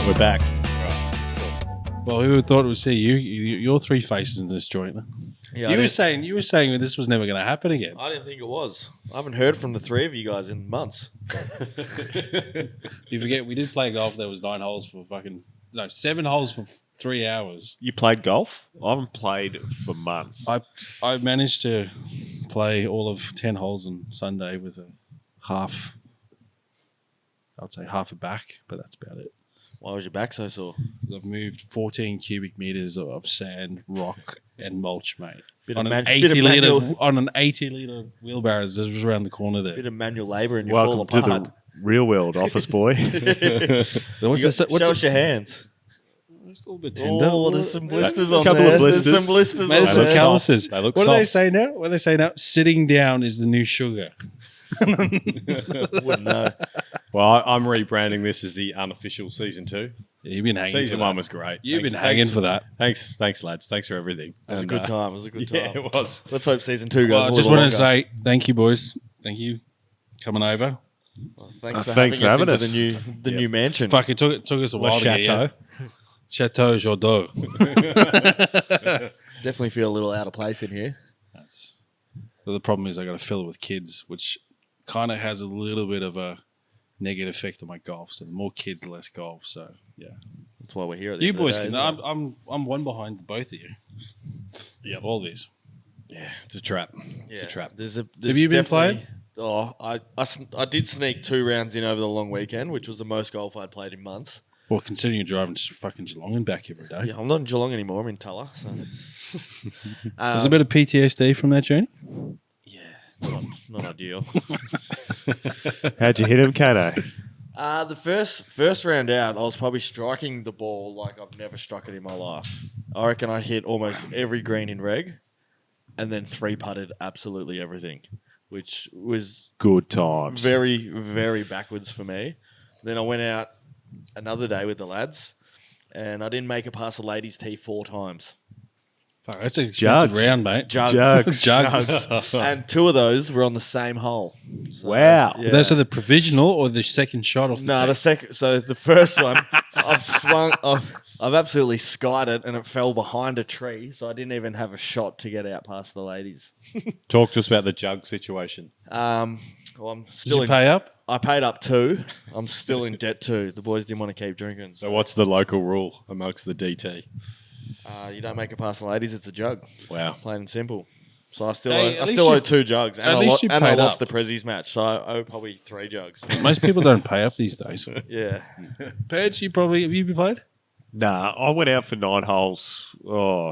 right, we're back. Well, who would thought it would see you? You're three faces in this joint. Yeah, You were saying this was never going to happen again. I didn't think it was. I haven't heard from the three of you guys in months. You forget we did play golf. There was 7 holes for 3 hours. You played golf? I haven't played for months. I managed to play all of 10 holes on Sunday with a half. I'd say half a back, but that's about it. Why was your back so sore? I've moved 14 cubic meters of sand, rock, and mulch, mate. On an 80 liter wheelbarrow that was around the corner there. Bit of manual labour and you Welcome fall to apart. the real world, office boy. Show us your hands. It's a little bit tender. Oh, there's some blisters on Couple there. of blisters. There's some blisters Mate, on there's some there. calluses. They look What do they soft. say now? What do they say now? Sitting down is the new sugar. Wouldn't know. Well, I'm rebranding this as the Unofficial Season 2. Yeah, you've been hanging Season for that. 1 was great. You've Thanks- been hanging for that. Thanks, lads. Thanks for everything. It was a good time. It was a good time. Yeah, it was. Let's hope season 2 goes Well, a I little just wanted to longer. say thank you, boys. Thank you coming over. Well, thanks for thanks for having having us us. into the new mansion. Fuck, it took us a while to get Chateau. here. Chateau Jardin. Definitely feel a little out of place in here. The problem is I got to fill it with kids, which kind of has a little bit of a negative effect on my golf. So the more kids, the less golf. So yeah, That's why we're here. At the you end of the boys day, can. isn't it? I'm one behind the both of you. Yeah, all these. Yeah, it's a trap. It's a Yeah. trap. There's Have you been definitely- Oh, I did sneak 2 rounds in over the long weekend, which was the most golf I'd played in months. Well, considering you're driving to fucking Geelong and back every day. Yeah, I'm not in Geelong anymore. I'm in Tulla. So. There's a bit of PTSD from that journey. Yeah, not ideal. How'd you hit him, Kato? The first round out, I was probably striking the ball like I've never struck it in my life. I reckon I hit almost every green in reg, and then 3-putted absolutely everything, which was Good times. very, very backwards for me. Then I went out another day with the lads, and I didn't make it past the ladies' tee 4 times. Fuck, that's an expensive Jugs. round, mate. Jugs. Jugs. And 2 of those were on the same hole. So, Wow. yeah. Those are the provisional or the second shot off the No, tee? the second. So the first one, I've absolutely skied it, and it fell behind a tree. So I didn't even have a shot to get out past the ladies. Talk to us about the jug situation. Well, I'm Did still you in. pay up? I paid up 2. I'm still in debt 2. The boys didn't want to keep drinking. So what's the local rule amongst the DT? You don't make it past the ladies. It's a jug. Wow. Plain and simple. So I still Hey, at least owe you- 2 jugs, and at least you I paid lost up. the Prezzies match, so I owe probably 3 jugs. Most people don't pay up these days. Yeah. Pads, have you been played? Nah, I went out for 9 holes,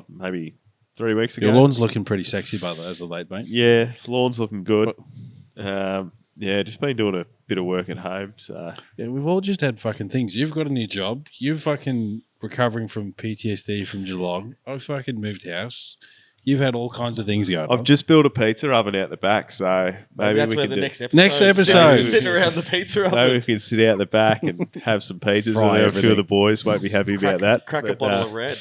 maybe 3 weeks ago. Your lawn's looking pretty sexy by the as of late, mate. Yeah, lawn's looking good. Yeah, just been doing a bit of work at home. So Yeah, we've all just had fucking things. You've got a new job. You're fucking recovering from PTSD from Geelong. I've fucking moved house. You've had all kinds of things going on. I've just built a pizza oven out the back. So maybe that's we where can the do- next episode. episode. Sitting around the pizza oven. maybe we can sit out the back and have some pizzas. Fry and a few everything. of the boys won't be happy about that. Crack a but, bottle of red.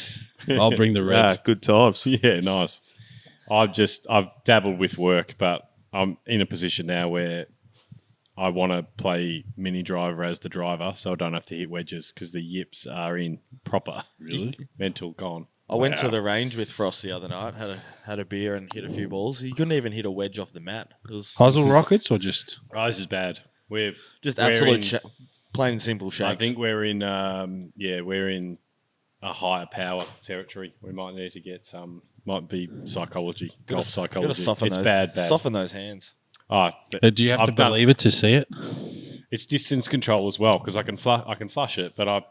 I'll bring the red. good times. Yeah, nice. I've dabbled with work, but I'm in a position now where I want to play mini driver as the driver, so I don't have to hit wedges because the yips are in proper. Really? Mental gone. I went to Wow. the range with Frost the other night. Had a beer and hit a few balls. He couldn't even hit a wedge off the mat. It was Puzzle rockets or just... Oh, this is bad. We're just we're absolute in- plain and simple shakes. I think we're in we're in a higher power territory. We might need to get might be psychology, golf Gotta psychology. soften It's those, bad. Soften those hands. Oh, but Do you have to I've done- believe it to see it? It's distance control as well because I can flush it, but I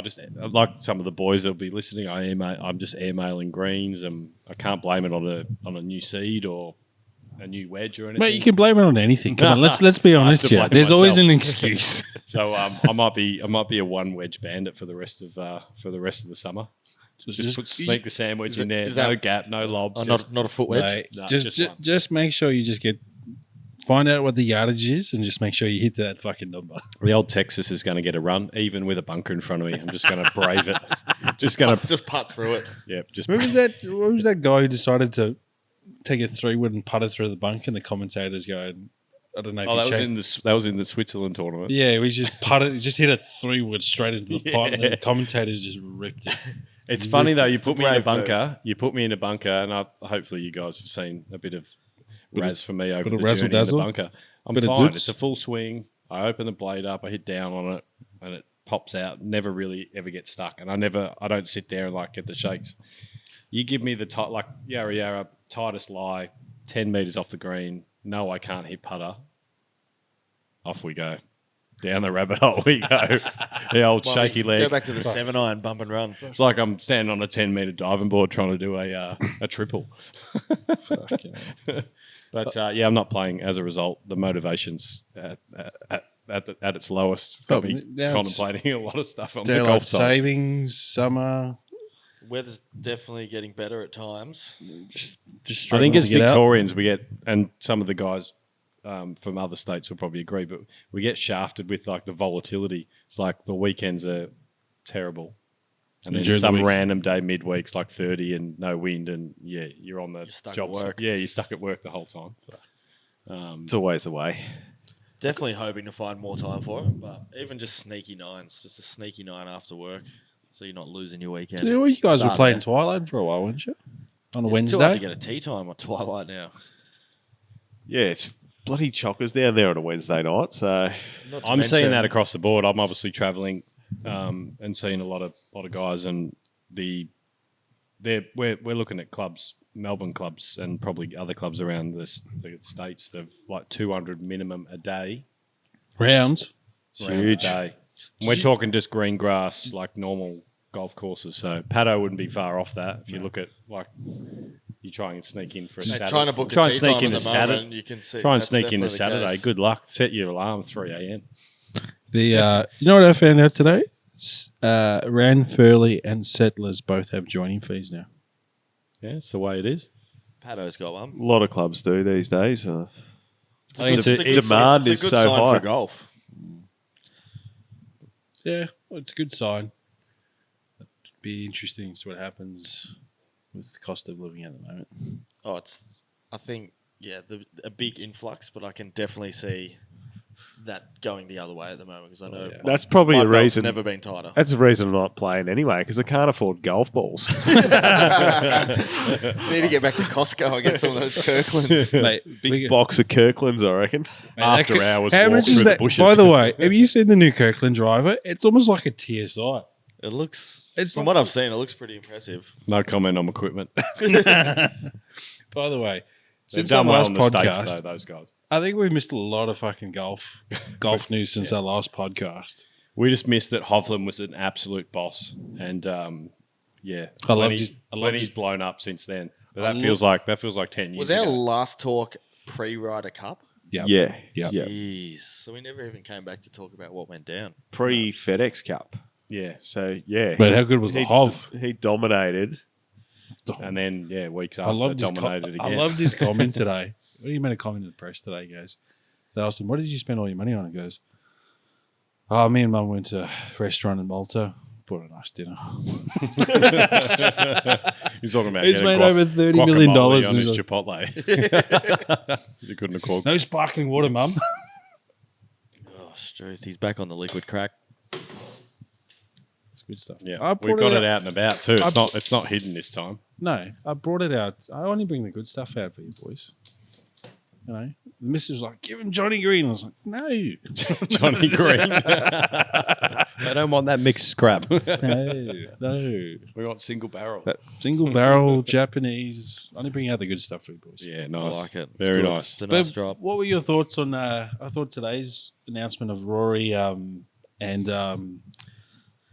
just like some of the boys that'll be listening. I'm just airmailing greens, and I can't blame it on a new seed or a new wedge or anything. Mate, you can blame it on anything. Come on, let's be honest to here. blame There's always myself. an excuse. So I might be a one wedge bandit for the rest of the summer. Sneak the sandwich Is in it- there. is No that- gap, no lob. Not a foot wedge. Mate, No, just just one. just make sure you just find out what the yardage is and just make sure you hit that fucking number. The old Texas is going to get a run, even with a bunker in front of me. I'm just going to brave it. Just going to, Just putt through it. just. Who was that guy who decided to take a 3-wood and putt it through the bunk and the commentators going, I don't know if Oh, you that was checked. in the Switzerland tournament. Yeah, we just putted. He just hit a 3-wood straight into the pot, and then the commentators just ripped it. It's funny though. You It's a put me in a brave move. bunker. You put me in a bunker, and hopefully you guys have seen a bit of raz for me over bit the of journey in the razzle-dazzle? bunker. I'm Bit of fine. doots? It's a full swing. I open the blade up. I hit down on it, and it pops out. Never really ever gets stuck, and I don't sit there and like get the shakes. You give me the Yarra Yarra tightest lie, 10 meters off the green. No, I can't hit putter. Off we go. Down the rabbit hole we go. The old Well, shaky leg. Go back to the 7-iron bump and run. It's like I'm standing on a 10-meter diving board trying to do a triple. Fucking hell. But yeah, I'm not playing as a result. The motivation's at its lowest. Oh, Probably now it's contemplating a lot of stuff on the Daylight golf side. savings, summer. Weather's definitely getting better at times. Just I think struggling as to get out. Victorians, we get, and some of the guys from other states will probably agree, but we get shafted with like the volatility. It's like the weekends are terrible. And then During the some weeks. random day midweek's like 30 and no wind, and yeah, you're on the You're stuck job at work. Yeah, you're stuck at work the whole time. It's always the way. Definitely hoping to find more time for it, but even just sneaky nines, just a sneaky nine after work, so you're not losing your weekend. So, well, you guys were Start playing there. Twilight for a while, weren't you? On a It's too hard Wednesday. to get a tea time on Twilight now. Yeah, it's bloody chockers down there on a Wednesday night. So Not to I'm seeing mention- that across the board. I'm obviously traveling and seeing a lot of guys, and we're looking at clubs, Melbourne clubs, and probably other clubs around the states that have like 200 minimum a day. Rounds. Rounds a huge. day. And we're talking just green grass, like normal golf courses. So Paddo wouldn't be far off that. If you look at like you try and sneak in for a Mate, Saturday. trying to book Try a and tea sneak time in at a the Saturday. moment, you can see Try and that's sneak in definitely a the Saturday. case. Good luck. Set your alarm 3 a.m. You know what I found out today? Rand Furley and Settlers both have joining fees now. Yeah, it's the way it is. Paddo's got one. a lot of clubs do these days. I think It's a good demand sign- is it's a good so sign high. for golf. Yeah, well, it's a good sign. It'd be interesting to see what happens with the cost of living at the moment. Oh, I think, a big influx, but I can definitely see that going the other way at the moment because I know yeah. That's probably my the belt's reason. never been tighter. That's the reason I'm not playing anyway because I can't afford golf balls. Need to get back to Costco and get some of those Kirklands. Mate, Big box of Kirklands, I reckon. After hours How walk much through is the that? bushes. By the way, have you seen the new Kirkland driver? It's almost like a TSI. It looks, It's from like- what I've seen, it looks pretty impressive. No comment on equipment. By the way, They've since our done well last in the States, podcast, though, those guys. I think we've missed a lot of fucking golf news since our last podcast. We just missed that Hovland was an absolute boss. And, yeah. I loved Plenty- his- Plenty's blown up since then. But I that feels like 10 years Was our ago. last talk pre-Ryder Cup? Yep. Yeah. Yep. Yeah. Jeez. So we never even came back to talk about what went down. Pre FedEx Cup. Yeah. So, yeah. But how good was the Hov? He dominated. And then, yeah, weeks I after, loved his dominated I again. loved his comment today. What do you made a comment in the press today? He goes, they asked him, "What did you spend all your money on?" He goes, "Oh, me and Mum went to a restaurant in Malta, bought a nice dinner." He's talking about He's getting made over $30 million guacamole on his He's like, Chipotle. He couldn't afford. no sparkling water, Mum. Oh, Struth, he's back on the liquid crack. It's good stuff. Yeah, I we've brought got it it out and about too. I- It's not hidden this time. No, I brought it out. I only bring the good stuff out for you boys. You know, the missus was like, "Give him Johnny Green." I was like, "No, Johnny Green. They don't want that mixed scrap. no. We want single barrel. Single barrel Japanese. Only bring out the good stuff for you boys." Yeah, I nice. like it. It's Very good. nice. It's a But nice drop. what were your thoughts on? I thought today's announcement of Rory and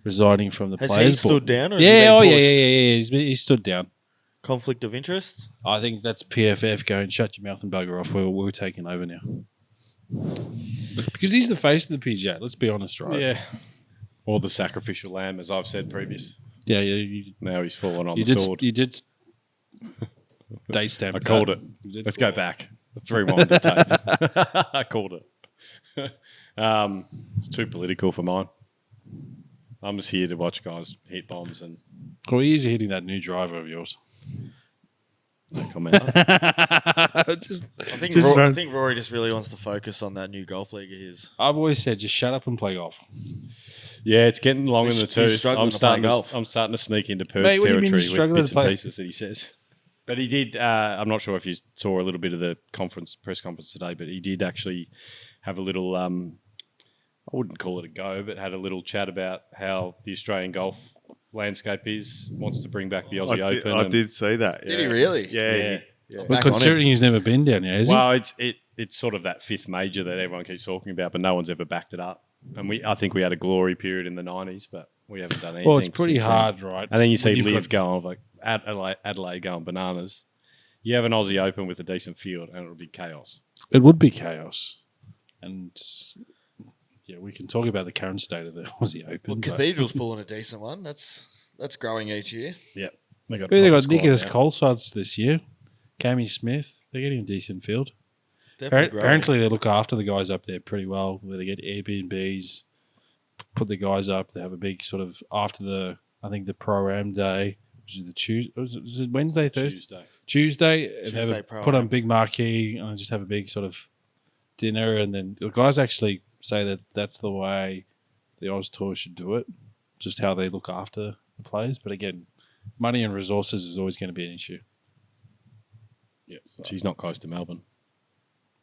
resigning from the Has he players stood board. down? Or has he Yeah, been yeah. pushed? He stood down. Conflict of interest? I think that's PFF going, "Shut your mouth and bugger off. We're taking over now." Because he's the face of the PGA. Let's be honest, right? Yeah. Or the sacrificial lamb, as I've said previous. Yeah. You, Now he's fallen on you the did. sword. You did. Date stamp. I called that. it. You did Let's call go it. back. Let's rewind the tape. I called it. It's too political for mine. I'm just here to watch guys hit bombs and Well, he's hitting that new driver of yours. no comment. think Just I run- think Rory just really wants to focus on that new golf league of his. I've always said, just shut up and play golf. Yeah, it's getting long in He's- the he's tooth. struggling to play golf. I'm starting to sneak into Perk's Mate, what do you mean territory he's with struggling bits to play? and pieces that he says. But he did. I'm not sure if you saw a little bit of the press conference today, but he did actually have a little. I wouldn't call it a go, but had a little chat about how the Australian golf landscape is. Wants to bring back the Aussie Open. I and- did see that. Did he really? Yeah. I'm But back on him. considering he's never been down here, has he? Well, it's sort of that fifth major that everyone keeps talking about, but no one's ever backed it up. And I think we had a glory period in the 90s, but we haven't done anything. Well, it's pretty since then. hard, right? And then you When see you've Liv got- going like Adelaide going bananas. You have an Aussie Open with a decent field, and it'll be chaos. It would be chaos. And yeah, we can talk about the current state of the Aussie Open. Well, but- Cathedral's pulling a decent one. That's growing each year. They got, They proper got squad Nicholas now. Colsides this year, Cammy Smith. They're getting a decent field. It's definitely growing. Apparently, they look after the guys up there pretty well. Where they get Airbnbs, put the guys up. They have a big sort of after the the pro-am day, which is the Tuesday. Was it Wednesday, Thursday? Tuesday. They have Tuesday a, pro-am. put on big marquee and just have a big sort of dinner, and then the guys actually say that that's the way the Oz Tour should do it. Just how they look after the players, but again, money and resources is always going to be an issue. Yeah, she's not close to Melbourne.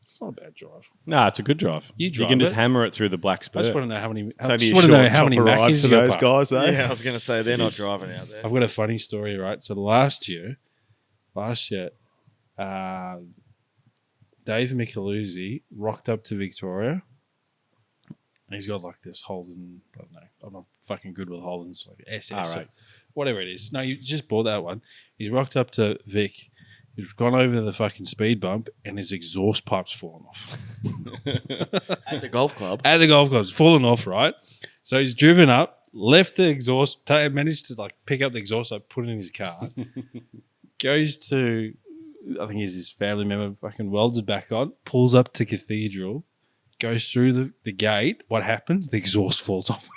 It's not a bad drive. No, it's a good drive. You You drive can just it. hammer it through the black I spur. just want to know how many. I Maybe just a want to know short how many chopper ride Mackies for you got those back. guys, though. Yeah, I was going to say they're not driving out there. I've got a funny story, right? So last year, Dave Micheluzzi rocked up to Victoria. And he's got like this Holden. I don't know. I'm not fucking good with Holdens, like SS, R8. whatever it is. No, you just bought that one. He's rocked up to Vic. He's gone over the fucking speed bump, and his exhaust pipe's fallen off. At the golf club. At the golf course, fallen off, right? So he's driven up, left the exhaust, managed to like pick up the exhaust, like put it in his car. Goes to, I think he's his family member, fucking welds it back on, pulls up to Cathedral, goes through the gate. What happens? The exhaust falls off.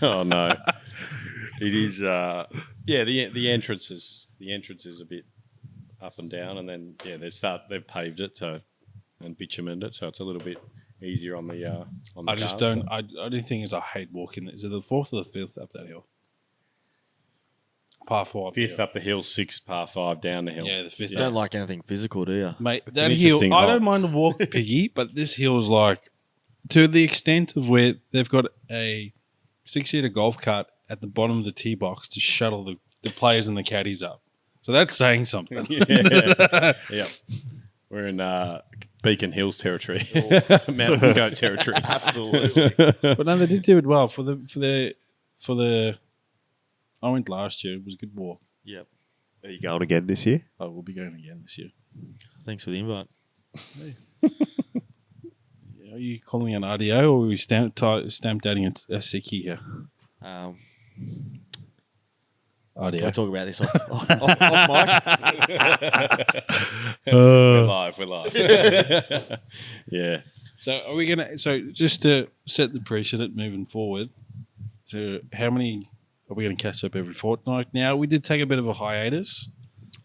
Oh no, it is. The entrance is a bit up and down, and then they've paved it and bitumened it, so it's a little bit easier on the. I just don't. I only thing is I hate walking. Is it the fourth or the fifth up that hill? Par four. Fifth up the hill, sixth par 5 down the hill. Yeah, the fifth. You don't like anything physical, do you? Mate, It's that an hill, interesting I hole. don't mind the walk, Piggy, but this hill is like to the extent of where they've got a 6-seater golf cart at the bottom of the tee box to shuttle the players and the caddies up. So that's saying something. Yeah. We're in Beacon Hills territory, Mountain Goat territory. Absolutely. But no, they did do it well for the. I went last year. It was a good walk. Yep. Are you going again this year? I will be going again this year. Thanks for the invite. Are you calling me an RDO or are we stamped dating a sickie here? Can I RDO. talk about this off mic? We're live. Yeah. So are we gonna? So just to set the precedent moving forward, so how many are we gonna catch up every fortnight? Now we did take a bit of a hiatus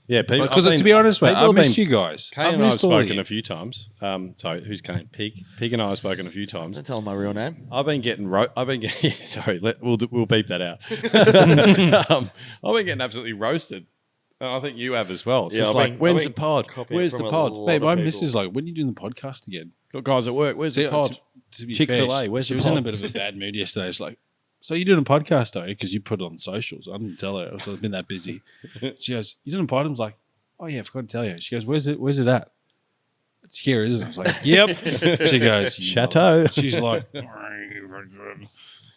Yeah, people. because to be honest, mate, I missed you guys. Kane I've and I have missed all of spoken you. a few times. Sorry, who's Kane? Pig. Pig and I have spoken a few times. Don't tell him my real name. I've been getting. Sorry, we'll beep that out. I've been getting absolutely roasted. And I think you have as well. It's Yeah, just I've like, been- when's I've the been pod? copying Where's from the a pod? lot Mate, of my people. missus like, when are you doing the podcast again? Got guys at work. Where's the See, pod? to be Chick-fil-A, fair, where's she the was in a pod? bit of a bad mood yesterday. It's like, so you're doing a podcast, though? Because you put it on socials. I didn't tell her. I've been that busy. She goes, you doing a pod? I was like, oh, yeah, I forgot to tell you. She goes, where's it at? It's here, isn't it? I was like, yep. She goes, Chateau. She's like,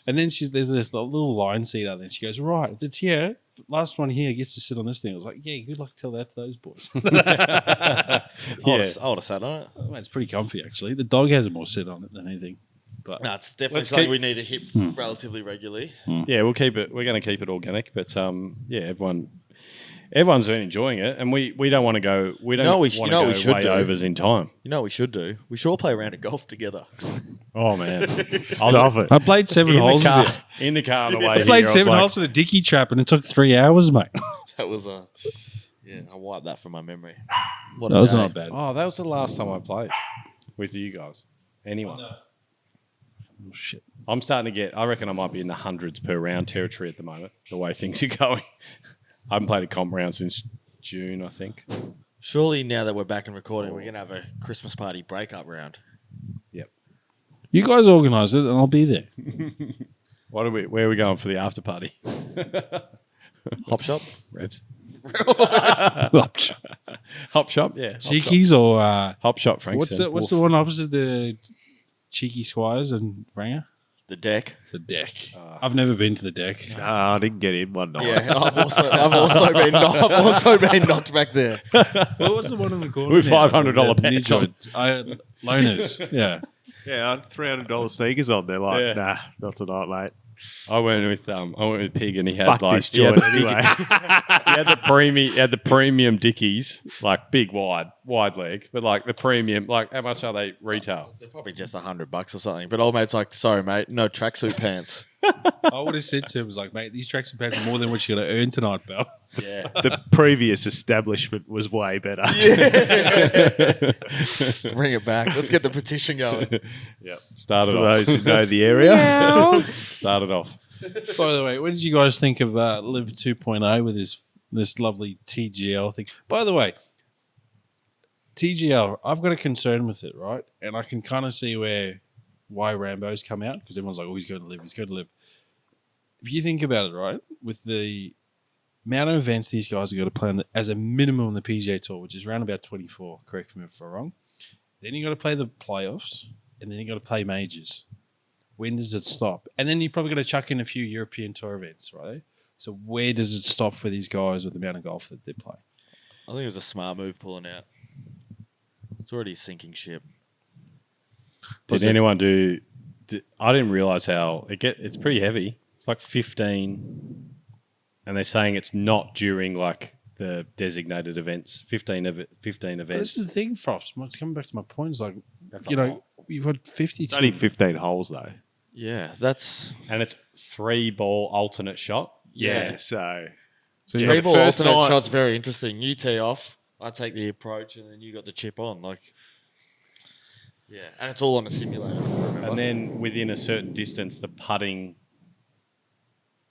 and then there's this little line seat out there. She goes, right, it's here. Last one here gets to sit on this thing. I was like, yeah, good luck tell that to those boys. I would have sat on it. Well, it's pretty comfy, actually. The dog has more sit on it than anything. But No, it's definitely Let's something keep- we need to hit relatively regularly. Yeah, we'll keep it. We're going to keep it organic, but everyone's been enjoying it, and we don't want to go. We don't No, want we to sh- you know go we should way do. overs in time. You know what we should do? We should all play a round of golf together. Oh man, Stop it. I played 7 in holes the car, with in the car on the way I here. played I was 7 like, holes with a dicky trap and it took 3 hours, mate. That was Yeah, I wiped that from my memory. What That a was day. not bad. Oh, that was the last time I played with you guys. Anyone? Oh, shit. I'm starting to get. I reckon I might be in the hundreds per round territory at the moment. The way things are going. I haven't played a comp round since June, I think. Surely now that we're back and recording, we're going to have a Christmas party breakup round. You guys organise it and I'll be there. Where are we going for the after party? Hop shop? Revs. Hop Hop shop, yeah. Hop shop. Cheekies or Hop shop, Frank. what's the one opposite the Cheeky Squires and Ranger? The deck. The deck. I've never been to the deck. Nah, I didn't get in one night. Yeah, I've also been knocked back there. Well, what's the one in the corner? With now? $500 The bets Ninja- Loners. Yeah. Yeah, I had $300 sneakers on. They're like, Yeah. nah, not tonight, mate. I went with Pig and he had Fuck like this joint he anyway. had the premium Dickies, like big wide leg, but like the premium, like how much are they retail? They're probably just $100 or something. But old mate's like, sorry, mate, no tracksuit pants. I would have said to him, was like, mate, these tracks and pants are more than what you're going to earn tonight, pal. Yeah. The previous establishment was way better. Bring it back. Let's get the petition going. Yep. For Started off. those who know the area. Started off. By the way, what did you guys think of Live 2.0 with this lovely TGL thing? By the way, TGL, I've got a concern with it, right? And I can kind of see why Rambo's come out, because everyone's like, oh, he's going to live. If you think about it, right, with the amount of events these guys are going to play as a minimum on the PGA Tour, which is around about 24, correct me if I'm wrong, then you got to play the playoffs, and then you got to play majors. When does it stop? And then you're probably going to chuck in a few European Tour events, right? So where does it stop for these guys with the amount of golf that they play? I think it was a smart move pulling out. It's already a sinking ship. Did anyone do? I didn't realize how it's pretty heavy. It's like 15, and they're saying it's not during like the designated events. 15 events. But this is the thing, Frost. It's coming back to my point. It's like, That's you a know, lot. you've got 50. It's only 15 holes, though. Yeah, that's And it's 3-ball alternate shot. yeah. So you Three got ball first alternate night- shot's very interesting. You tee off, I take the approach, and then you got the chip on. Like, yeah, and it's all on a simulator. Remember? And then within a certain distance, the putting.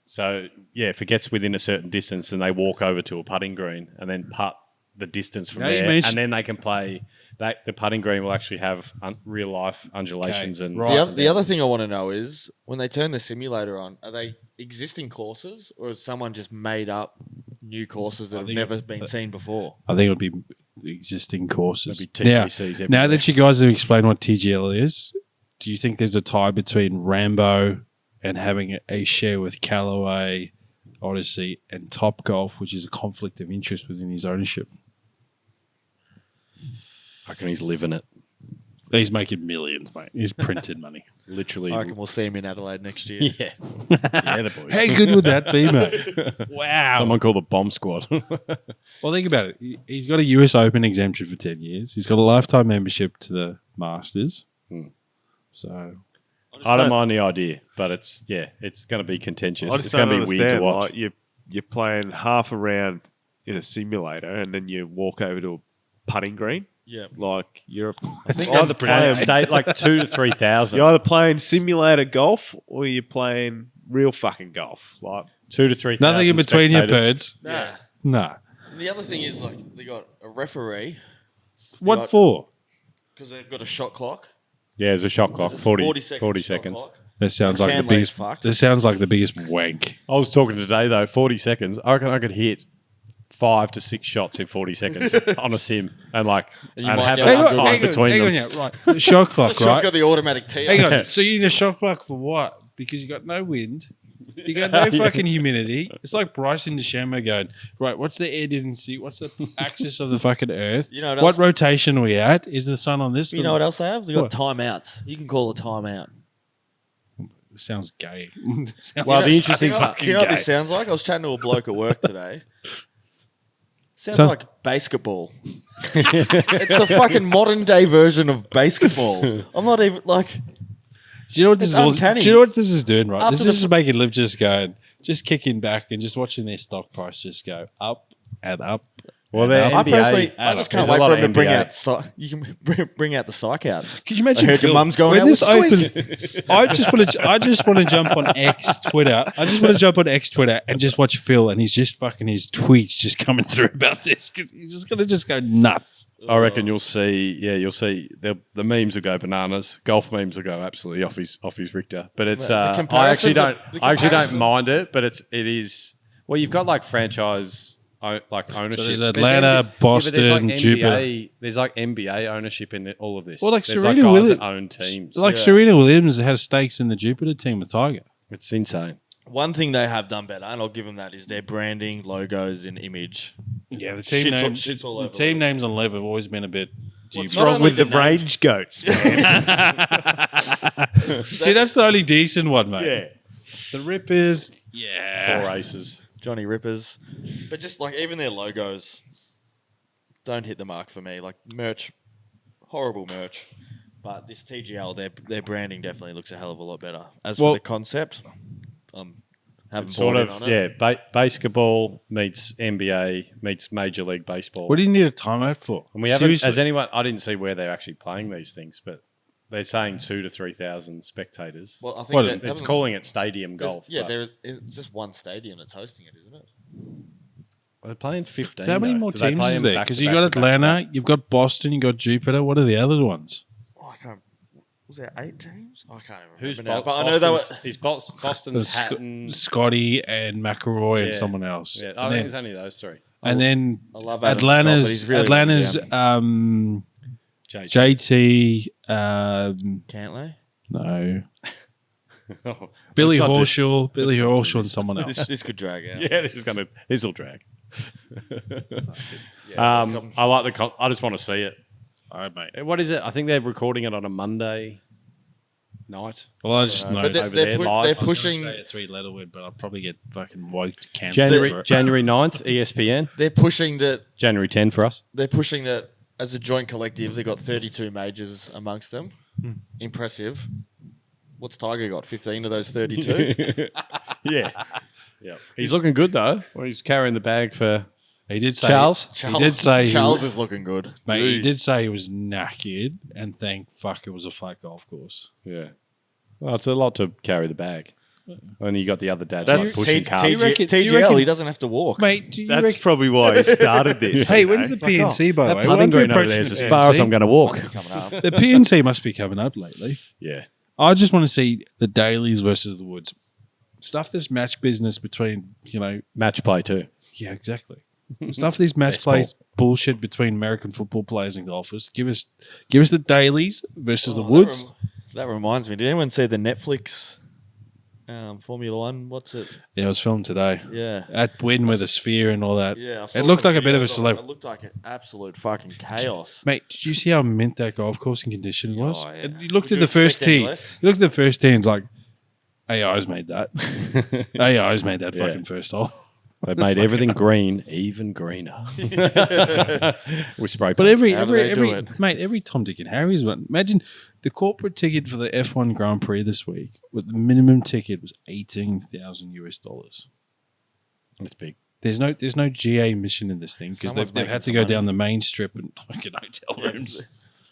So yeah, if it gets within a certain distance, then they walk over to a putting green and then putt the distance from Now you there, mentioned- and then they can play. That the putting green will actually have real life undulations Okay, and right. the, ups oth- and the downs. other thing I want to know is when they turn the simulator on, are they existing courses or has someone just made up new courses that I have think never been seen before? I think it would be existing courses. There'll be Now, TPCs now everywhere. that you guys have explained what TGL is, do you think there's a tie between Rambo and having a share with Callaway, Odyssey, and Top Golf, which is a conflict of interest within his ownership? I reckon he's living it. He's making millions, mate. He's printed money. Literally. I reckon we'll see him in Adelaide next year. Yeah. Yeah, the boys. How good would that be, mate? Wow. Someone called the bomb squad. Well, think about it. He's got a US Open exemption for 10 years. He's got a lifetime membership to the Masters. Hmm. So, I don't mind the idea, but it's going to be contentious. I It's just going don't to be weird to understand. watch. Like you're playing half a round in a simulator, and then you walk over to a putting green. Yeah. Like you're I think either playing, State like 2,000 to 3,000. you're either playing simulator golf or you're playing real fucking golf. Like 2,000 to 3,000. nothing in between you, spectators. birds. Nah. Nah. And the other thing is, like, they got a referee What Right. for? because they've got a shot clock. Yeah, there's a shot clock. There's a 40 shot seconds. clock. That sounds like the Canley's biggest. fucked. That sounds like the biggest wank. I was talking today though. 40 seconds. I reckon I could hit 5 to 6 shots in 40 seconds on a sim, and like And you and might have get enough after time between them. yeah, right. The shot clock, Shot's right? got the automatic tee. Hang on. on. So you need a shot clock for what? Because you got no wind. You got no fucking humidity. It's like Bryson DeChambeau going, right, what's the air density? What's the axis of the fucking Earth? You know what What else? rotation are we at? Is the sun on this? You know what else they have? They got What? timeouts. You can call a timeout. Sounds gay. Sounds Well, the Do interesting you know, fucking do you know what game. this sounds like? I was chatting to a bloke at work today. Sounds So- like basketball. It's the fucking modern day version of basketball. I'm not even like. Do you know what this It's is? uncanny. Do you know what this is doing? Right, After this the is just making Liv just going, just kicking back and just watching their stock price just go up and up Well, they're I NBA. personally, I just can't There's a wait lot for of him to bring NBA. out. You can bring out the psych outs. Could you imagine? I heard your Phil, mum's going when out with this open- I just want to jump on X Twitter. I just want to jump on X Twitter and just watch Phil, and he's just fucking his tweets just coming through about this because he's just gonna just go nuts. I reckon you'll see. Yeah, you'll see. The memes will go bananas. Golf memes will go absolutely off his Richter. But it's. The I comparison actually don't. to- the I actually don't comparison- mind it. But it is. Well, you've got like franchise. Like ownership. So there's There's Atlanta, NBA but there's like Boston, Jupiter. There's like NBA ownership in all of this. Well, like there's Serena guys Williams, that own teams. like Yeah. Serena Williams has stakes in the Jupiter team with Tiger. It's insane. One thing they have done better, and I'll give them that, is their branding, logos, and image. Yeah, the team Shit's all- names. shit's all The over team it. names on Lev have always been a bit. What's dubious. not wrong only with the the names- range goats, man? See, that's the only decent one, mate. Yeah. The Rippers. Yeah. 4 aces. Johnny Rippers. But just like even their logos don't hit the mark for me. Like merch, horrible merch. But this TGL, their branding definitely looks a hell of a lot better. As Well- for the concept, haven't It's bought sort in of on it. basketball meets NBA meets Major League Baseball. What do you need a timeout for? And we haven't. Seriously. Has anyone? I didn't see where they're actually playing these things, but they're saying 2,000 to 3,000 spectators. Well, I think What, that- It's haven't- calling it stadium there's- golf. Yeah, but it's just one stadium that's hosting it, isn't it? they're playing 15. So how many though. more Do they teams play is them there? back Because to you back got to back to Atlanta, back? you've got Boston, you got Jupiter. What are the other ones? Oh, I can't. Was there 8 teams? I can't remember. Who's now, Bo- but I know they were. Boston's- Is Boston's Sc- Hatton? Scotty and McElroy and Yeah. someone else. Yeah, I and think then, it's only those three. and then I love Adam Scott, but he's really Atlanta's letting JT. JT. Cantley. No, Oh, Billy let's not do- Horshaw, Billy let's not do Horshaw, and this. someone else. This could drag out. Yeah, this will drag. Yeah, I like the. I just want to see it. All right, mate. What is it? I think they're recording it on a Monday night. Well, I just know. but over there live. they're I was gonna pushing. say a 3-letter word, but I'll probably get fucking woke cancelled. January for it. January 9th, ESPN. They're pushing that. January 10 for us. They're pushing that as a joint collective. They got 32 majors amongst them. Impressive. What's Tiger got? 15 of those 32. Yeah. Yeah. He's looking good though. Well, he's carrying the bag for He did say Charles. He did say Charles is looking good. Mate, he Jeez. did say he was knackered, and thank fuck it was a flat golf course. Yeah. Well, it's a lot to carry the bag. And you got the other dads That's like pushing cars. you reckon- do you TGL, reckon- he doesn't have to walk. Mate, do you That's reckon? probably why he started this. Hey, you when's know? the PNC, by the way? That Why putting don't we green over approach there is the as far as PNC? I'm going to walk. Coming up. The PNC must be coming up lately. Yeah. I just want to see the dailies versus the woods. Stuff this match business between, Match play too. yeah, exactly. Stuff this match play bullshit between American football players and golfers. Give us the dailies versus the woods. That reminds me. Did anyone see the Netflix Formula One? What's it? Yeah, it was filmed today. Yeah. At Wynn with a sphere and all that. Yeah. I saw It looked some like a bit of a videos it. celeb. It looked like an absolute fucking chaos. Mate, did you see how mint that golf course and condition was? Oh, yeah. And you looked Would at you the first expect any tee. less? You looked at the first tee and it's like, AI's made that. AI's made that Yeah. fucking first hole. They've made everything green even greener. With spray paint. But How do they do it? every Tom, Dick, and Harry's one. Imagine the corporate ticket for the F1 Grand Prix this week. With the minimum ticket was $18,000. It's big. There's no GA mission in this thing because Someone's they've making had to some go money. down the main strip and fucking hotel rooms.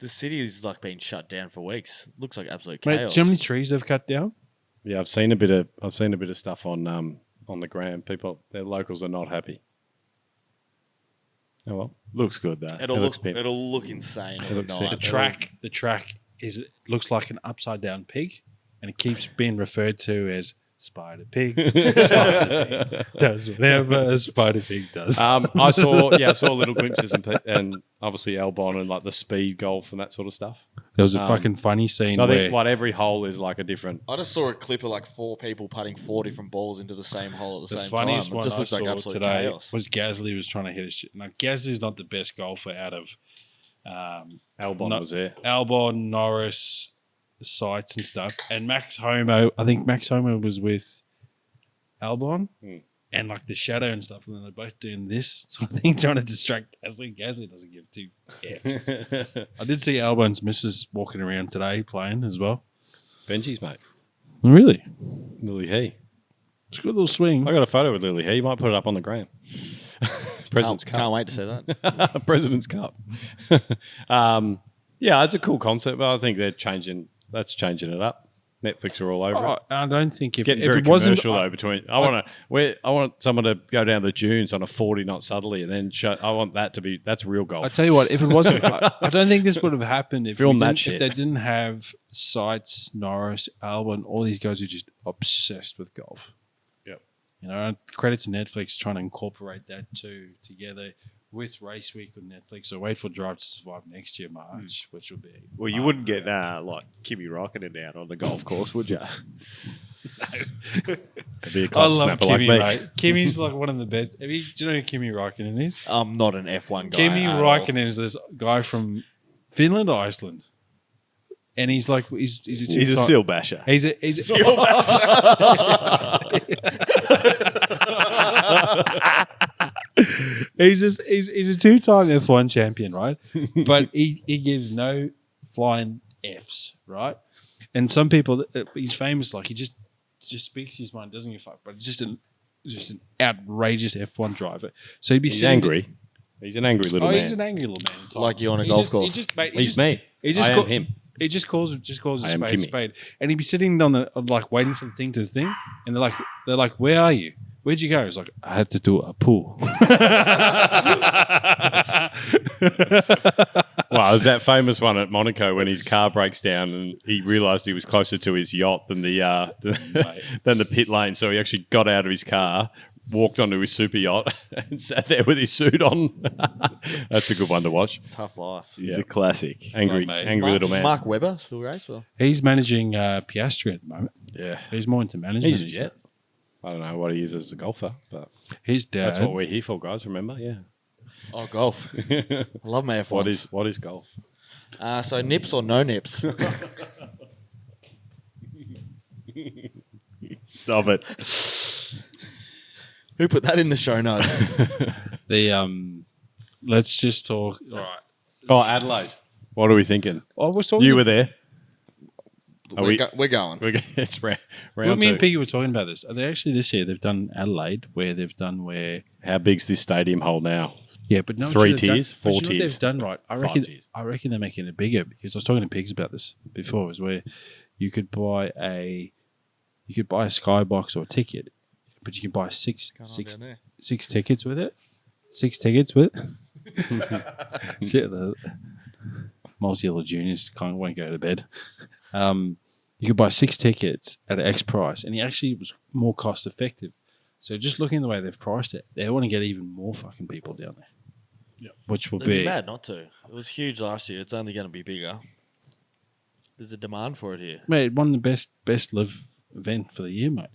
The city is like being shut down for weeks. Looks like absolute Mate, chaos. do you know how many trees they've cut down? Yeah, I've seen a bit of stuff on the gram. People, their locals are not happy. Oh well. Looks good, though. It'll It looks look big. it'll look insane. It looks sick. overnight. The track looks like an upside down pig, and it keeps being referred to as Spider Pig. Spider Pig does whatever a Spider Pig does. I saw little glimpses and obviously Albon and like the speed golf and that sort of stuff. There was a fucking funny scene So I where think every hole is like a different. I just saw a clip of like 4 people putting 4 different balls into the same hole at the the same funniest time. It one just I looks like saw absolute today chaos. was Gasly was trying to hit a shit. Now Gasly's not the best golfer out of Albon was there. Albon, Norris, sites and stuff. And Max Homo, I think Max Homo was with Albon and like the shadow and stuff. And then they're both doing this sort of thing, trying to distract Gasly. Gasly doesn't give 2 Fs. I did see Albon's missus walking around today playing as well. Benji's mate, Really? Lily He. It's a good little swing. I got a photo with Lily He. You might put it up on the gram. President's Can't wait to see that. Cup. President's Cup. Yeah, it's a cool concept, but I think they're changing. That's changing it up. Netflix are all over Oh, it. I don't think if, Getting if very it wasn't, commercial though. Between I want someone to go down the dunes on a 40 knot southerly, and then show. I want that to be that's real golf. I tell you what, if it wasn't, I don't think this would have happened if Film we that didn't- shit. If they didn't have Sites, Norris, Alban, all these guys who are just obsessed with golf. Yep. You know, credit to Netflix trying to incorporate that together with Race Week with Netflix. So wait for Drive to Survive next year, March, which will be. Well, you wouldn't get like Kimi Räikkönen out on the golf course, would you? It'd be a I club love snapper Kimi, like me. mate. Kimi's like one of the best. Do you know who Kimi Räikkönen is? I'm not an F1 guy. Kimi at all. Räikkönen is this guy from Finland or Iceland, and he's like he's a He's a two-time- seal basher. He's a he's a two-time F1 champion, right? But he gives no flying Fs, right? And some people, he's famous like he just speaks his mind, doesn't give a fuck. But it's just an outrageous F1 driver. So he'd be He's sitting- angry. He's an angry little man. He's an angry little man. at times. Like you on a He golf just- course. He just, mate, he He's just, me. He just I call- am him. He just calls a I am spade a Kimi. spade, and he'd be sitting on the like waiting from thing to thing, and they're like, where are you? Where'd you go? He's like, I had to do a pool. Well, there's that famous one at Monaco when his car breaks down and he realised he was closer to his yacht than the than the pit lane. So he actually got out of his car, walked onto his super yacht, and sat there with his suit on. That's a good one to watch. Tough life. He's a classic. Angry, mate. angry little man. Mark Webber still race or? He's managing Piastri at the moment. Yeah, He's more into management. he's a jet. I don't know what he is as a golfer, but His dad. that's what we're here for, guys. Remember, yeah. Oh, golf. I love my F1. What is golf? So nips or no nips? Stop it. Who put that in the show notes? The let's just talk. All right. Oh, Adelaide. What are we thinking? I was talking. You were there. We're going. It's round Well, me and two. Piggy were talking about this. They actually this year they've done Adelaide, where How big's this stadium hold now? yeah, but no, Three what they've done- tiers? but Four you know what tiers? they've done right. Five tiers. I reckon they're making it bigger because I was talking to Pigs about this before. Is where you could buy a skybox or a ticket, but you can buy six tickets with it. 6 tickets with. See, the multi-yellow juniors won't go to bed. You could buy 6 tickets at X price, and he actually was more cost effective. So just looking at the way they've priced it, they want to get even more fucking people down there. Yeah, which will They'd be be mad not to. It was huge last year. It's only going to be bigger. There's a demand for it here. mate, one of the best live event for the year, mate.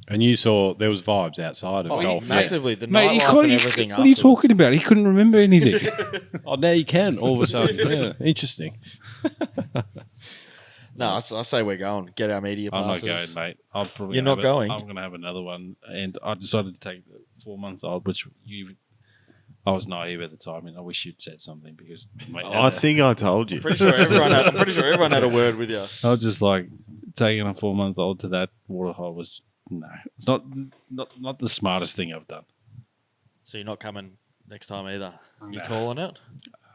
And you saw there was vibes outside of golf. yeah. Massively. The Mate, nightlife and everything. what are you talking about? He couldn't remember anything. Oh, now you can all of a sudden. Yeah, interesting. No, I say we're going. Get our media I'm not passes. going, mate. I'll probably You're not going? I'm going to have another one, and I decided to take the 4-month-old, which I was naive at the time, and I wish you'd said something because mate, I think I told you. I'm pretty sure everyone had a word with you. I was just like taking a 4-month-old to that waterhole was no, it's not the smartest thing I've done. So you're not coming next time either. You Nah. calling it?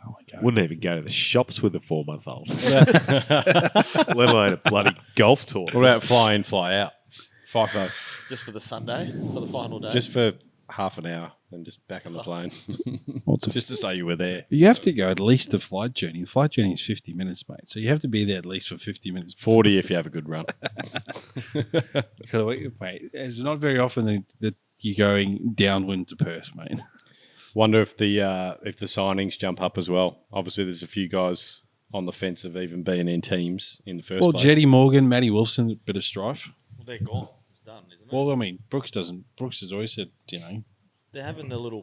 Oh my God. Wouldn't even go to the shops with a 4-month-old, let alone a bloody golf tour. What about fly in, fly out? FIFO. Just for the Sunday, for the final day. Just for half an hour and just back on the plane. Just to say you were there. You have to go at least the flight journey. The flight journey is 50 minutes, mate. So you have to be there at least for 50 minutes. 40 if you have a good run. Mate, it's not very often that you're going downwind to Perth, mate. Wonder if the signings jump up as well. Obviously, there's a few guys on the fence of even being in teams in the first Well, place. Jetty Morgan, Matty Wilson, a bit of strife. Well, they're gone. It's done, isn't it? Well, I mean, Brooks has always said, They're having their little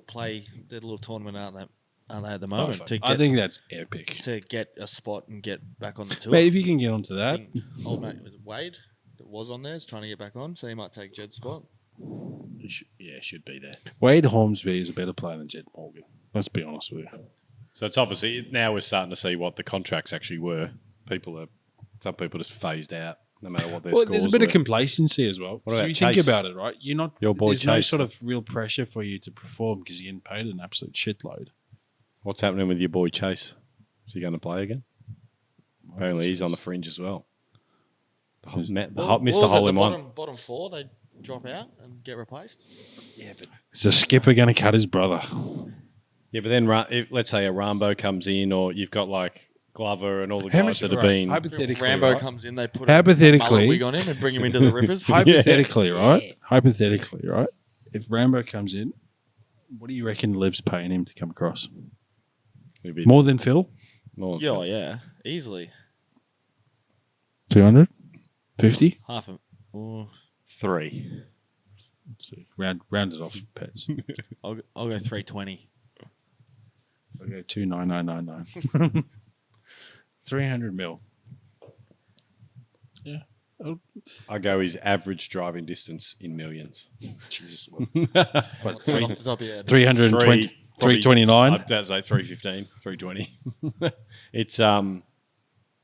tournament, aren't they, at the moment? To get, I think that's epic. to get a spot and get back on the tour. Mate, if you can get onto I that, think old mate was it Wade that was on there is trying to get back on, so he might take Jed's spot. Should be there. Wade Hornsby is a better player than Jed Morgan. Let's be honest with you. So it's obviously now we're starting to see what the contracts actually were. Some people just phased out no matter what their Well, scores there's a bit were. of complacency as well. What So about you think Chase? about it, right? You're not Your boy There's no Chase. sort of real pressure for you to perform because you're getting paid an absolute shitload. What's happening with your boy Chase? Is he going to play again? Apparently, he's on the fringe as well. Mr. Hole in One. Bottom four, they drop out and get replaced. Is the skipper going to cut his brother? Yeah, but then let's say a Rambo comes in, or you've got like Glover and all the How guys much that have right, been. hypothetically, Rambo right? comes in, they put Hypothetically- a mullet wig on him and bring him into the Rippers. Hypothetically, right? Hypothetically, right? If Rambo comes in, what do you reckon Liv's paying him to come across? It'd be More than Phil? more than Yeah, Phil. yeah, easily 200? 50? half of. Oh, 3. Let's see. Round it off, pets. I'll go 320. I'll go 29999. 300 mil. Yeah. I go his average driving distance in millions. What, What's that off the top of your head? 320, 329? I'd say 315, 320. It's no,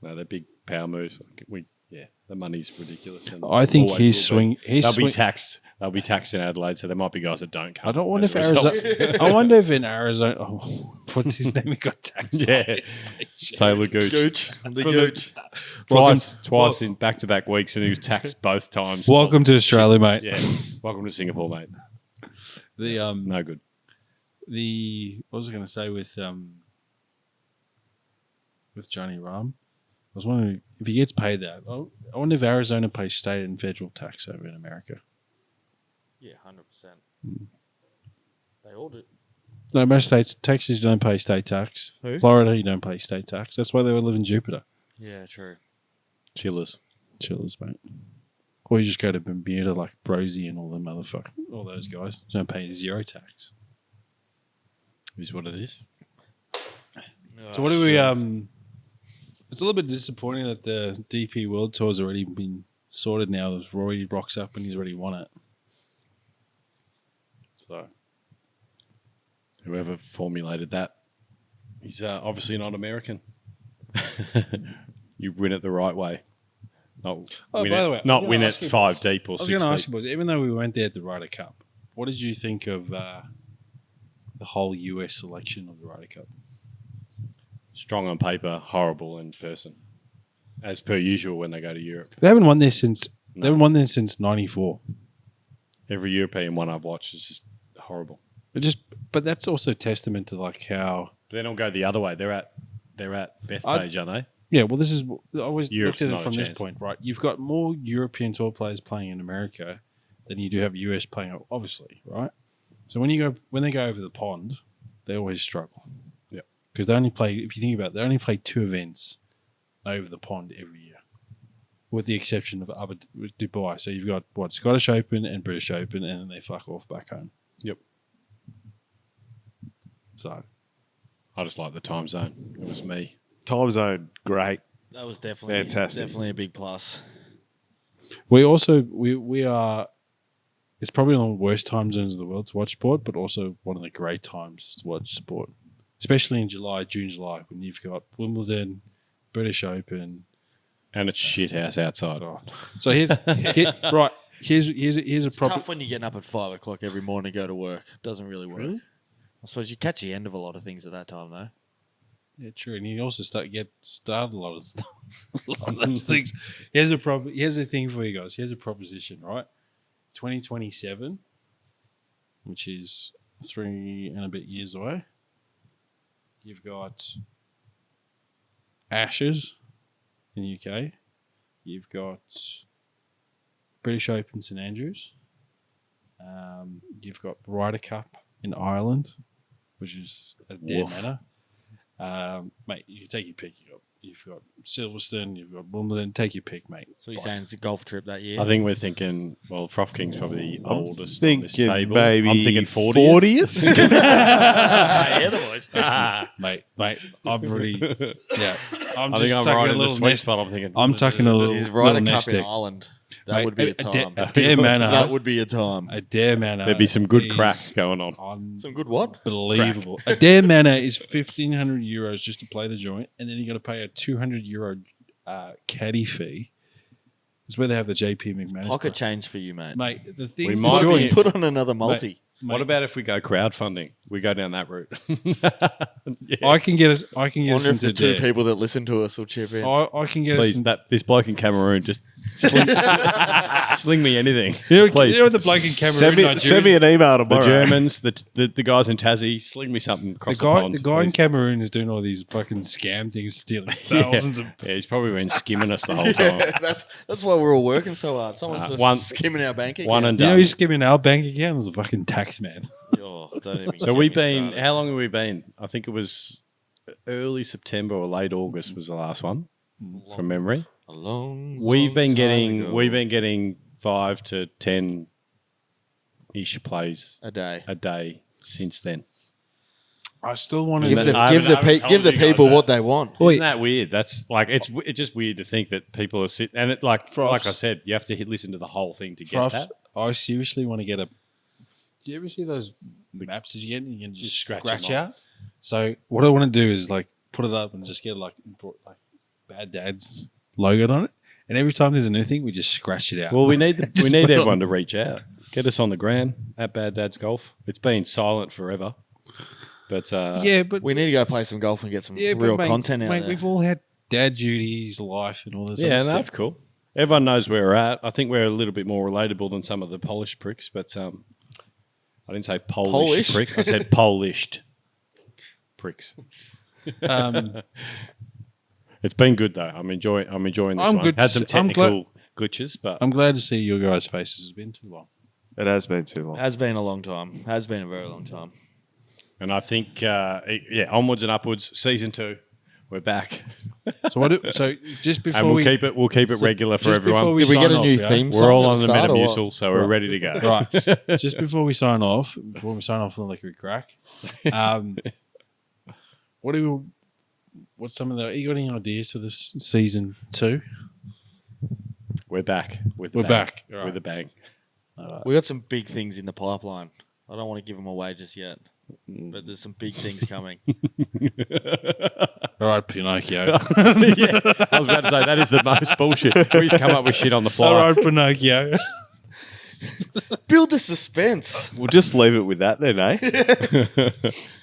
they're big power moves. The money's ridiculous. And I think always his will be. swing. His They'll swing be taxed. They'll be taxed in Adelaide, so there might be guys that don't come. I don't wonder as if a result. Arizona. I wonder if in Arizona. Oh, what's his name? He got taxed. Yeah, Taylor Gooch. Gooch. The For the- Gooch. Twice in back-to-back weeks, and he was taxed both times. Welcome to Australia, mate. Yeah, welcome to Singapore, mate. The No good. what was I going to say with Johnny Rahm? I was wondering if he gets paid that. I wonder if Arizona pays state and federal tax over in America. Yeah, 100%. They all do. No, most states, Texas, you don't pay state tax. Who? Florida, you don't pay state tax. That's why they all live in Jupiter. Yeah, true. Chillers. Chillers, mate. Or you just go to Bermuda like Brosy and all them all those guys. You don't pay zero tax. Is what it is. So what do we? It's a little bit disappointing that the DP World Tour's already been sorted now. As Rory rocks up and he's already won it. So Whoever formulated that, he's obviously not American. You win it the right way. Not Oh, win by it, the way, not I'm win gonna it ask you 5 deep or I was 6 going to ask deep. you, boys, even though we went there at the Ryder Cup, what did you think of the whole US selection of the Ryder Cup? Strong on paper, horrible in person, as per usual when they go to Europe. They haven't won this since No. they haven't won this since '94. Every European one I've watched is just horrible. But that's also testament to like how. But then I'll go the other way. They're at Bethpage, aren't they? Yeah, well, this is I always Europe's looked at not it a from this chance. point, right? You've got more European tour players playing in America than you do have US playing, obviously, right? So when they go over the pond, they always struggle. Yep. Because they only play. If you think about it, they only play 2 events over the pond every year, with the exception of Dubai. So you've got Scottish Open and British Open, and then they fuck off back home. Yep. So I just like the time zone. It was me. Time zone, great. That was definitely Fantastic. Definitely a big plus. we also we are. It's probably one of the worst time zones in the world to watch sport, but also one of the great times to watch sport, especially in June, July, when you've got Wimbledon, British Open. And it's shit house outside. Oh. So here's a It's problem. tough when you're getting up at 5 o'clock every morning to go to work. Doesn't really work. Really? I suppose you catch the end of a lot of things at that time, though. Yeah, true, and you also get started a lot of stuff, a lot of those things. Here's the thing for you guys. Here's a proposition, right? 2027, which is 3 and a bit years away. You've got Ashes in the UK. You've got British Open St Andrews. You've got Ryder Cup in Ireland, which is a dead Woof. manner. Mate, you can take your pick. You've got Silverstone, you've got Wimbledon. Take your pick, mate. So you're saying it's a golf trip that year? I think we're thinking, well, Froth King's probably the oldest on this Thinking table. maybe I'm thinking 40th. 40th? yeah, the boys. mate, I've already. Yeah, I'm I just think I'm tucking right a in the little sweet nest. spot. I'm thinking. I'm tucking a little, He's little Ryder nest Cup in egg. Ireland. That Mate, would be a a time. dare manner. That would be a time. A dare manner. There'd be some good is crack going on. Some good what? Unbelievable. A dare manner is €1,500 just to play the joint, and then you got to pay a €200 caddy fee It's where they have the JP McManus. Pocket change for you, mate. Mate, the thing We with might Jordan- be- Just put on another multi. Mate, What about if we go crowdfunding? We go down that route. Yeah. I can get us. I can I get us wonder if into the two debt. people that listen to us will chip in. I can get us. Please, this bloke in Cameroon, just sling me anything. You know, Please. you know the bloke in Cameroon, Send me an email The tomorrow. Germans, the guys in Tassie, sling me something across the pond. the guy in please. Cameroon is doing all these fucking scam things, stealing thousands of. Yeah, he's probably been skimming us the whole time. Yeah, that's why we're all working so hard. Someone's just one- skimming our bank account. one and You know done. who's skimming our bank account? Was a fucking tax man. Oh, don't even So get we've me been. started. How long have we been? I think it was early September or late August was the last one, from memory. A long, We've long been time getting. ago. We've been getting 5 to 10 ish plays a day. a day since then. I still want to. Give then the I give haven't- the I haven't give the told you guys people that. what they want. Isn't that weird? That's like it's just weird to think that people are sitting and it like Frost. I said, you have to listen to the whole thing to get Frost, that. I seriously want to get a. Do you ever see those maps that you get and you can just Just scratch them out? So what I want to do is like put it up and just get like Bad Dad's logo on it, and every time there's a new thing, we just scratch it out. Well, we need Just we need put it on. everyone to reach out, get us on the gram at Bad Dad's Golf. It's been silent forever, but yeah, but We need to go play some golf and get some yeah, but real mate, content out mate, there. we've all had dad duties, life, and all this. yeah, other no, stuff. that's cool. Everyone knows where we're at. I think we're a little bit more relatable than some of the Polish pricks, but I didn't say Polish Polish? prick. I said Polished pricks. It's been good though. I'm enjoying this I'm one. good to Had some see- I'm technical glitches, but I'm glad to see your guys' faces. It's been too long. It has been too long. Has been a long time. Has been a very long time. and I think onwards and upwards. Season 2, we're back, So so just before and we'll we keep it regular for just before everyone. we Did we get sign a new off, yeah? theme song? We're all at on the start or what? Metamucil, so we're ready to go. right, just before we sign off, on like a crack, what's some of the? You got any ideas for this season 2? We're back. With the We're bang. back. All right. With a bang. We got some big things in the pipeline. I don't want to give them away just yet, but there's some big things coming. All right, Pinocchio. Yeah, I was about to say that is the most bullshit. We just come up with shit on the fly. All right, Pinocchio. Build the suspense. We'll just leave it with that then, eh?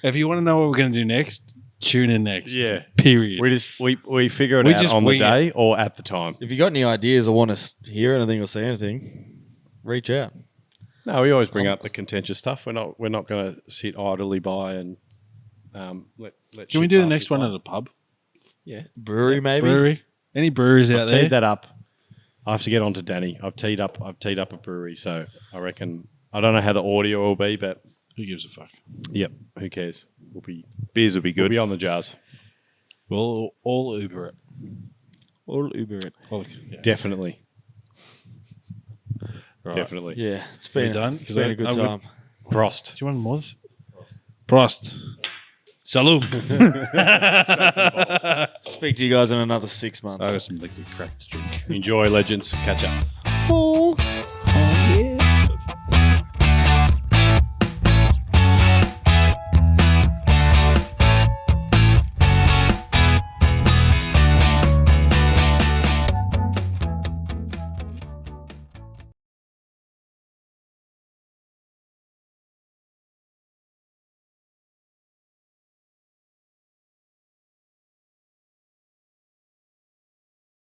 If you want to know what we're going to do next, tune in next. Yeah. Period. We figure it We out just on the wing day or at the time. If you got any ideas or want to hear anything or see anything, reach out. No, we always bring up the contentious stuff. We're not going to sit idly by and let. Can we shit do the pass next us one by. at a pub? Yeah, Brewery, maybe. Brewery? Any breweries I've out there? teed that up. I have to get on to Danny. I've teed up a brewery, so I reckon I don't know how the audio will be, but Who gives a fuck? yep, who cares? Beers will be We'll good. be on the jars. We'll all Uber it. Or Uber it. Yeah. Definitely, Right. definitely. Yeah, it's Are you been, done? it's 'Cause been I- a good I would- time. Prost. Do you want more? Prost. Salud. Speak to you guys in another 6 months. I got some liquid crack to drink. Enjoy, legends. Catch up. Oh.